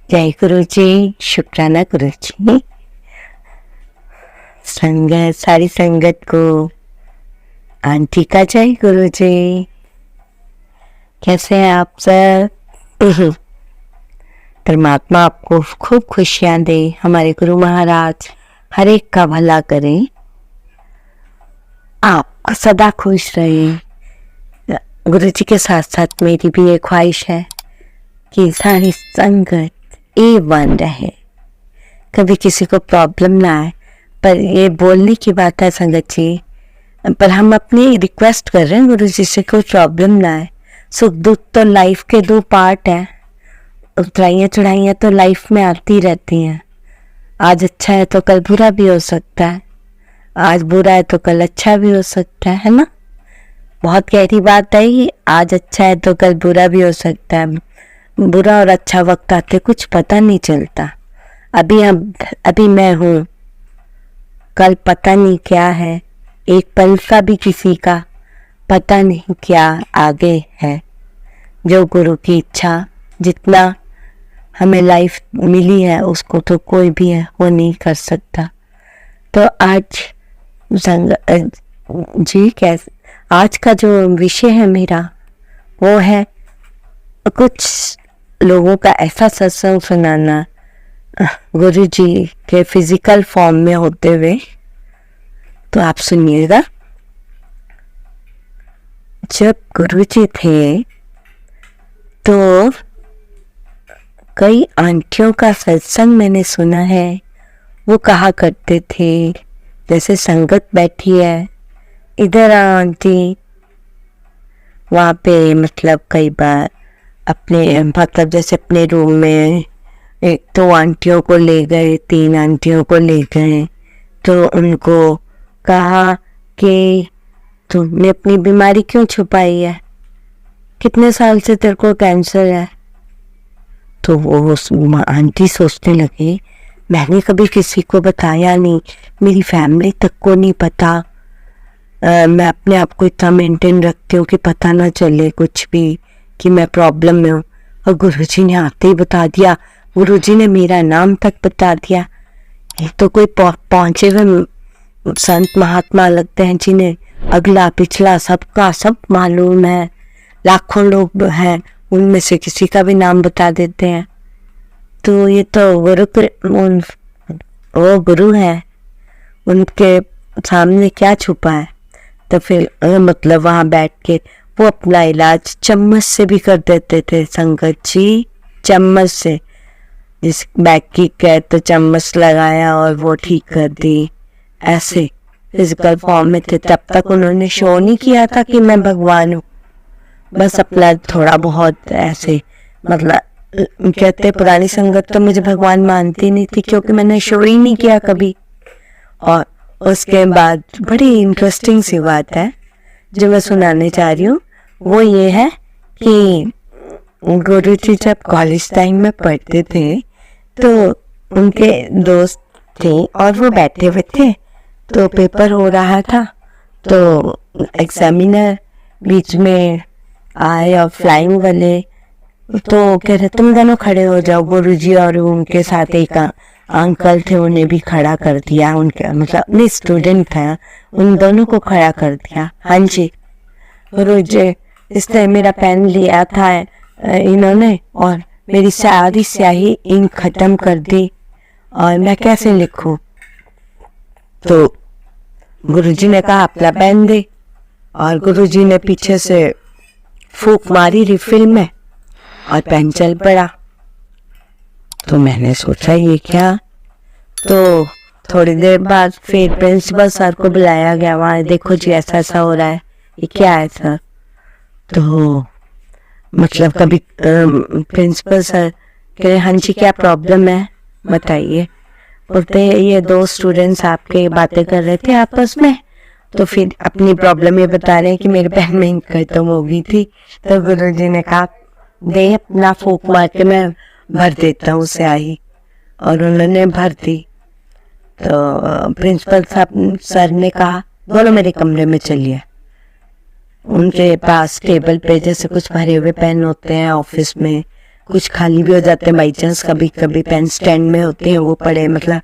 जय गुरु जी, शुक्राना गुरु जी। सारी संगत को आंटी का जय गुरु जी। कैसे हैं आप सब? परमात्मा आपको खूब खुशियां दे, हमारे गुरु महाराज हर एक का भला करें, आप सदा खुश रहें। गुरु जी के साथ साथ मेरी भी एक ख्वाहिश है कि सारी संगत A1 रहे, कभी किसी को प्रॉब्लम ना आए। पर ये बोलने की बात है संगत जी, पर हम अपनी रिक्वेस्ट कर रहे हैं गुरु जी से, कोई प्रॉब्लम ना आए। सुख दुख तो लाइफ के दो पार्ट हैं, उतराइयाँ चढ़ाइयाँ तो लाइफ में आती रहती हैं। आज अच्छा है तो कल बुरा भी हो सकता है, आज बुरा है तो कल अच्छा भी हो सकता है ना? बहुत गहरी बात है ये, आज अच्छा है तो कल बुरा भी हो सकता है। बुरा और अच्छा वक्त आते कुछ पता नहीं चलता। अभी मैं हूँ, कल पता नहीं क्या है। एक पल का भी किसी का पता नहीं क्या आगे है। जो गुरु की इच्छा, जितना हमें लाइफ मिली है उसको तो कोई भी है वो नहीं कर सकता। तो आज आज का जो विषय है मेरा, वो है कुछ लोगों का ऐसा सत्संग सुनाना गुरु जी के फिजिकल फॉर्म में होते हुए। तो आप सुनिएगा। जब गुरु जी थे तो कई आंटियों का सत्संग मैंने सुना है। वो कहा करते थे, जैसे संगत बैठी है, इधर आंटी, वहाँ पे मतलब कई बार अपने मतलब जैसे अपने रूम में एक तो आंटियों को ले गए, 3 आंटियों को ले गए, तो उनको कहा कि तुमने अपनी बीमारी क्यों छुपाई है, कितने साल से तेरे को कैंसर है? तो वो आंटी सोचने लगी, मैंने कभी किसी को बताया नहीं, मेरी फैमिली तक को नहीं पता। मैं अपने आप को इतना मेंटेन रखती हूँ कि पता ना चले कुछ भी कि मैं प्रॉब्लम में हूँ। और गुरुजी ने आते ही बता दिया, गुरुजी ने मेरा नाम तक बता दिया। ये तो कोई पहुँचे हुए संत महात्मा लगते हैं जिन्हें अगला पिछला सबका सब मालूम है। लाखों लोग हैं, उनमें से किसी का भी नाम बता देते हैं। तो ये तो वो गुरु है, उनके सामने क्या छुपा है। तो फिर मतलब वहाँ बैठ के वो अपना इलाज चम्मच से भी कर देते थे संगत जी, चम्मच से। जिस बैक की कह तो चम्मच लगाया और वो ठीक कर दी। ऐसे फिजिकल फॉर्म में थे। तब तक उन्होंने शो नहीं किया था कि मैं भगवान हूँ, बस अपना थोड़ा बहुत ऐसे मतलब कहते पुरानी संगत तो मुझे भगवान मानती नहीं थी क्योंकि मैंने शो ही नहीं किया कभी। और उसके बाद बड़ी इंटरेस्टिंग सी बात है जो मैं सुनाने जा रही हूँ, वो ये है कि गुरु जी जब कॉलेज टाइम में पढ़ते थे तो उनके दोस्त थे और वो बैठे हुए थे, तो पेपर हो रहा था। तो एग्जामिनर बीच में आए और फ्लाइंग वाले तो कह रहे तुम दोनों खड़े हो जाओ। गुरुजी और उनके साथ एक अंकल थे, उन्हें भी खड़ा कर दिया। उनके मतलब अपने स्टूडेंट था, उन दोनों को खड़ा कर दिया। हाँ जी गुरुजी, इसने मेरा पेन लिया था इन्होंने और मेरी सारी स्याही इंक खत्म कर दी और मैं कैसे लिखूं? तो गुरुजी ने कहा अपना पेन दे, और गुरुजी ने पीछे से फूंक मारी रिफिल में और पेन चल पड़ा। तो मैंने सोचा ये क्या? तो थोड़ी देर बाद फिर प्रिंसिपल सर को बुलाया गया, वहाँ देखो जी ऐसा ऐसा हो रहा है, ये क्या है सर? तो मतलब कभी प्रिंसिपल सर कह रहे हाँ जी क्या प्रॉब्लम है बताइए। बोलते ये 2 स्टूडेंट्स आपके बातें कर रहे थे आपस में, तो फिर अपनी प्रॉब्लम ये बता रहे हैं कि मेरे पेन में इंक खत्म हो गई थी। तो गुरुजी ने कहा दे अपना फूंक मार के मैं भर देता हूँ स्याही, और उन्होंने भर दी। तो प्रिंसिपल साहब सर ने कहा दोनों मेरे कमरे में चलिए। उनके पास टेबल पे जैसे कुछ भरे हुए पेन होते हैं ऑफिस में, कुछ खाली भी हो जाते हैं बाई चांस, कभी कभी पेन स्टैंड में होते हैं वो पड़े, मतलब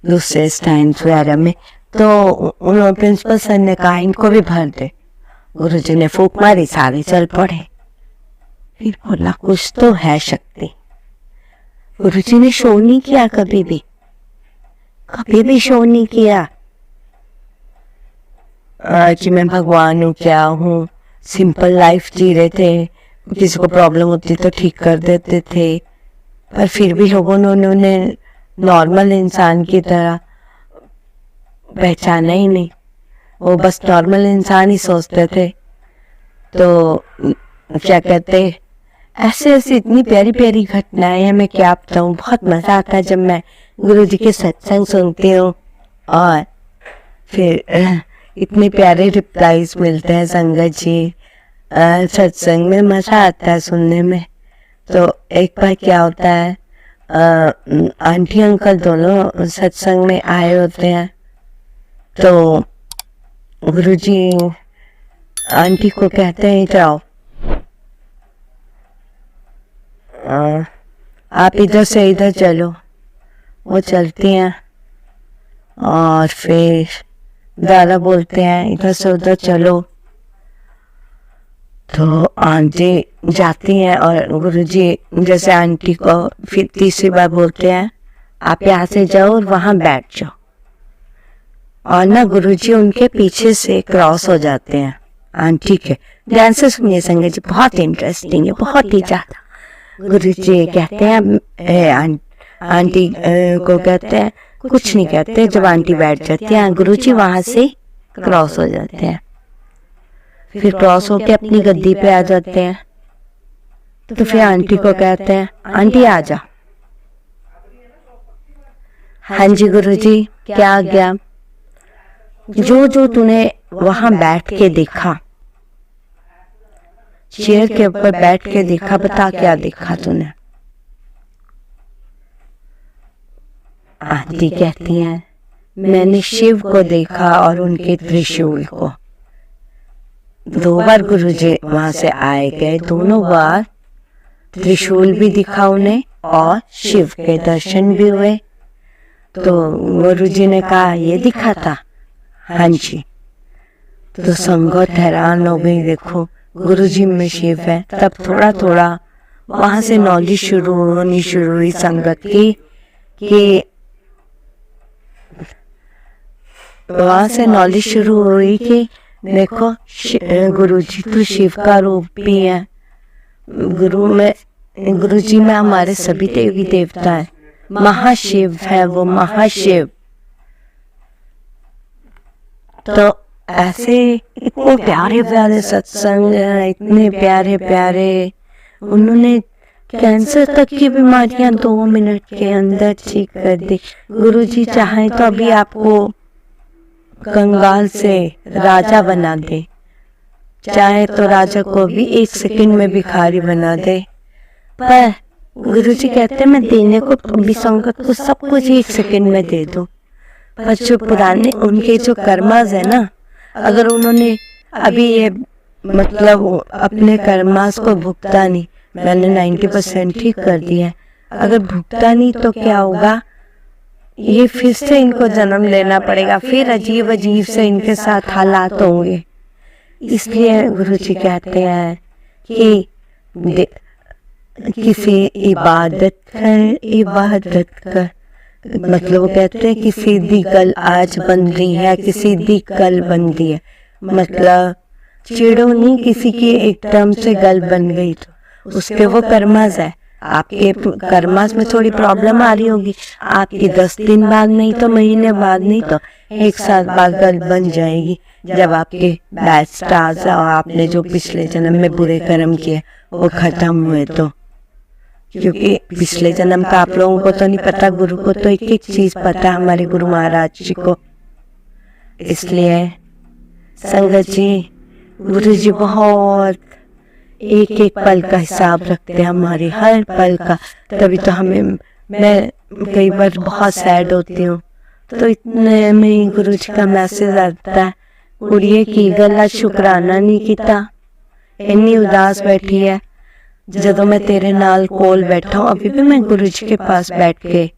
दूसरे स्टैंड वगैरह में, तो उन्होंने प्रिंसिपल सर ने कहा इनको भी भर दे। गुरुजी ने फूंक मारी, सारे चल पड़े। फिर बोला कुछ तो है शक्ति। गुरुजी ने शो नहीं किया, कभी भी शो नहीं किया कि मैं भगवान हूँ, क्या हूँ। सिंपल लाइफ जी रहे थे, किसी को प्रॉब्लम होती तो ठीक कर देते थे, पर फिर भी लोगों ने उन्हें नॉर्मल इंसान की तरह पहचाना ही नहीं। वो बस नॉर्मल इंसान ही सोचते थे। तो क्या कहते, ऐसे ऐसी इतनी प्यारी प्यारी घटनाएं हैं, मैं क्या बताऊं। बहुत मजा आता है जब मैं गुरुजी के सत्संग सुनती हूँ, और फिर इतने प्यारे रिप्लाईज मिलते हैं संगत जी। सत्संग में मजा आता है सुनने में। तो एक बार क्या होता है, आंटी अंकल दोनों सत्संग में आए होते हैं, तो गुरुजी आंटी को कहते हैं जाओ, आप इधर से इधर चलो। वो चलती हैं और फिर दादा बोलते हैं इधर से उधर चलो, तो आंटी जाती हैं और गुरुजी जैसे आंटी को फिर तीसरी बार बोलते हैं आप यहाँ से जाओ और वहां बैठ जाओ, और ना गुरुजी उनके पीछे से क्रॉस हो जाते हैं आंटी के। ध्यान से सुनिए संगत जी, बहुत इंटरेस्टिंग है, बहुत ही ज्यादा। गुरुजी कहते हैं आंटी को कहते हैं, कुछ नहीं कहते। जब आंटी बैठ जाती है, गुरुजी वहां से क्रॉस हो जाते हैं, फिर क्रॉस होके अपनी गद्दी पे आ जाते हैं। तो फिर आंटी को कहते हैं आंटी आ जा। हाँ जी गुरुजी, क्या आ गया? जो जो तूने वहां बैठ के देखा, चेयर के ऊपर बैठ के देखा, बता क्या देखा तूने? आंटी कहती हैं मैंने शिव को देखा और उनके त्रिशूल को। 2 बार गुरुजी वहां से आए गए, दोनों बार त्रिशूल भी दिखा उन्हें और शिव के दर्शन भी हुए। तो गुरुजी ने कहा ये दिखा था? हाँ जी। तो संगत हैरान हो गई, देखो गुरुजी में शिव है। तब थोड़ा थोड़ा वहां से नॉलेज शुरू हुई संगत की, कि वहां से नॉलेज शुरू हुई कि देखो गुरुजी तो शिव का रूप भी है। गुरुजी में हमारे सभी देवी देवता है, महाशिव है वो, महाशिव। तो ऐसे इतने प्यारे प्यारे सत्संग हैं, इतने प्यारे प्यारे। उन्होंने कैंसर तक की बीमारियां 2 मिनट के अंदर ठीक कर दी। गुरुजी चाहे तो अभी आपको कंगाल से राजा बना दे, चाहे तो राजा को भी 1 सेकंड में भिखारी बना दे। पर गुरुजी कहते मैं देने को भी संगत को सब कुछ 1 सेकंड में दे दूं। पर जो पुराने उनके जो कर्मास है ना, अगर उन्होंने अभी ये मतलब अपने कर्मास को भुगता नहीं, मैंने 90% ठीक कर दिया है, अगर भुगता नहीं तो क्या होगा, ये फिर से इनको जन्म लेना पड़ेगा, फिर अजीब अजीब से इनके साथ हालात होंगे। इसलिए गुरुजी कहते हैं कि किसी इबादत कर, मतलब वो कहते हैं कि सीधी कल आज बन रही है, कि सीधी कल बन रही है, मतलब चिड़ो नहीं किसी की एकदम से गल बन गई, तो उसके वो कर्मास है। आपके कर्मास में थोड़ी प्रॉब्लम आ रही होगी, आपकी 10 दिन बाद नहीं तो महीने बाद नहीं तो 1 साल बाद गल बन जाएगी, जब आपके बैड स्टार्स और आपने जो पिछले जन्म में बुरे कर्म किए वो खत्म हुए। तो क्योंकि पिछले जन्म का आप लोगों को तो नहीं पता, गुरु को तो एक एक चीज पता, हमारे गुरु महाराज जी को। इसलिए संगत जी, गुरु जी बहुत एक एक पल का हिसाब रखते हैं, हमारे हर पल का। तभी तो मैं कई बार बहुत सैड होती हूँ, तो इतने में गुरु जी का मैसेज आता है, कुड़िए की गला शुक्राना नहीं किता, इतनी उदास बैठी है, ਜਦੋਂ मैं तेरे नाल कोल बैठा हूँ, अभी भी मैं गुरु जी के पास बैठ के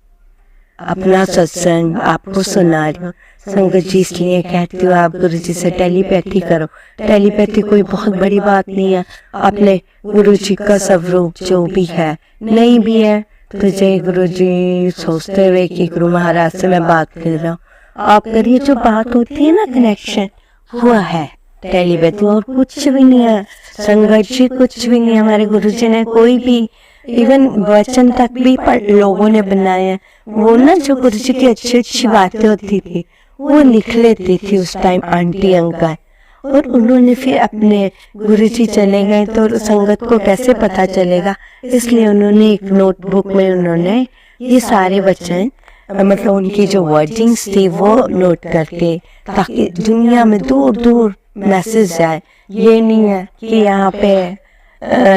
अपना सत्संग आपको सुना रही हूँ। संगत जी इसलिए कहती हूँ आप गुरु जी से टेलीपैथी करो। टेलीपैथी कोई बहुत बड़ी बात नहीं है। आपने गुरु जी का स्वरूप जो भी है, नहीं भी है तो जय गुरु जी सोचते हुए कि गुरु महाराज से मैं बात कर रहा हूँ, आप करिए। जो बात होती है ना, कनेक्शन, वो है टेलीपैथी, और कुछ भी नहीं है। संगत जी कुछ भी नहीं है। हमारे गुरु जी ने कोई भी इवन वचन तक भी लोगों ने बनाए हैं। वो ना जो गुरु जी की अच्छी अच्छी बातें होती थी वो लिख लेती थी उस टाइम आंटी अंकल, और उन्होंने फिर अपने गुरु जी चले गए तो संगत को कैसे पता चलेगा, इसलिए उन्होंने एक नोटबुक में उन्होंने ये सारे वचन, मतलब उनकी जो वर्डिंग्स थी वो नोट करके, ताकि दुनिया में दूर दूर मैसेज जाए। ये नहीं है कि यहाँ पे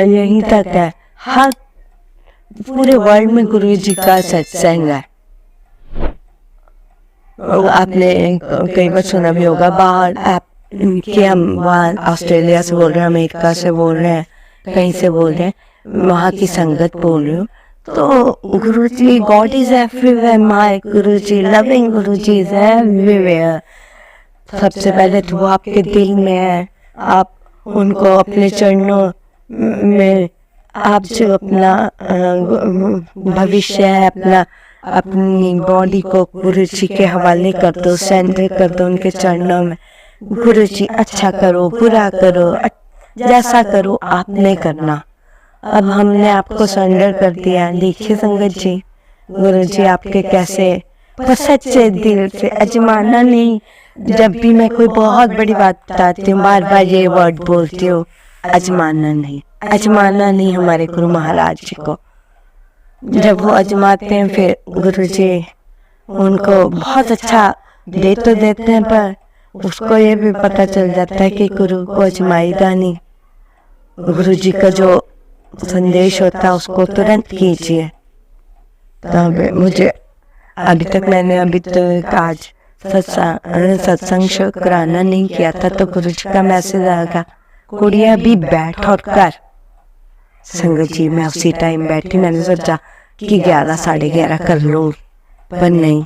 यहीं तक है, हर पूरे वर्ल्ड में गुरु जी का सत्संग है। आपने कई बार सुना भी होगा, बाहर आप कि हम वहाँ ऑस्ट्रेलिया से बोल रहे हैं, अमेरिका से बोल रहे हैं, कहीं से बोल रहे हैं, वहाँ की संगत बोल रही हूँ, तो गुरु जी God is everywhere, my Guru ji, loving Guru ji is everywhere. सबसे पहले तो वो आपके दिल में है। आप उनको अपने चरणों में, आप जो अपना भविष्य है, अपना अपनी बॉडी को गुरु जी के हवाले कर दो, सरेंडर कर दो उनके चरणों में। गुरु जी अच्छा करो, बुरा करो, जैसा करो, आपने करना। अब हमने आपको सरेंडर कर दिया। देखिए संगत जी, गुरु जी आपके कैसे सच्चे दिल से, अजमाना नहीं। जब भी मैं कोई बहुत बड़ी बात बताती हूँ, बार बार ये वर्ड बोलती हूँ, अजमाना नहीं, अजमाना नहीं हमारे गुरु महाराज जी को। जब वो अजमाते हैं फिर गुरु जी उनको बहुत अच्छा दे तो देते हैं, पर उसको ये भी पता चल जाता है कि गुरु को अजमाएगा नहीं। गुरु जी का जो संदेश होता है उसको तुरंत कीजिए। तो मुझे अभी तक मैंने आज सत्संग शुक्राना नहीं किया था, तो गुरु जी का मैसेज आएगा, कुड़िया भी बैठ और कर। संगत जी मैं उसी टाइम बैठी, मैंने सोचा कि 11 साढ़े 11 कर लूँ, पर नहीं,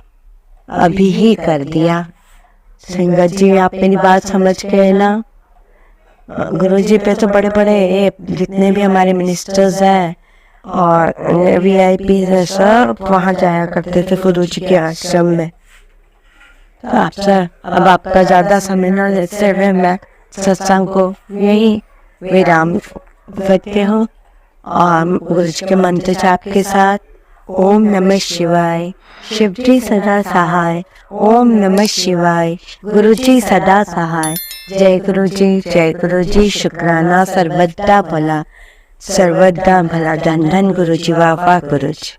अभी ही कर दिया। संगत जी आप मेरी बात समझ गए ना। गुरु जी पे तो बड़े बड़े जितने भी हमारे मिनिस्टर्स हैं और VIP है, सब वहाँ जाया करते थे गुरु जी के आश्रम में। तो आप सर, अब आपका ज़्यादा समय न लेते हुए मैं सत्संग को यही विराम देते हूँ और गुरु जी के मंत्र जाप के साथ ओम नमः शिवाय, शिव जी सदा सहाय, ओम नमः शिवाय, गुरु जी सदा सहाय, जय गुरु जी, जय गुरु जी, शुक्राना सर्वदा भला, सर्वदा भला, धन धन गुरु जी, वाह वाह गुरु जी।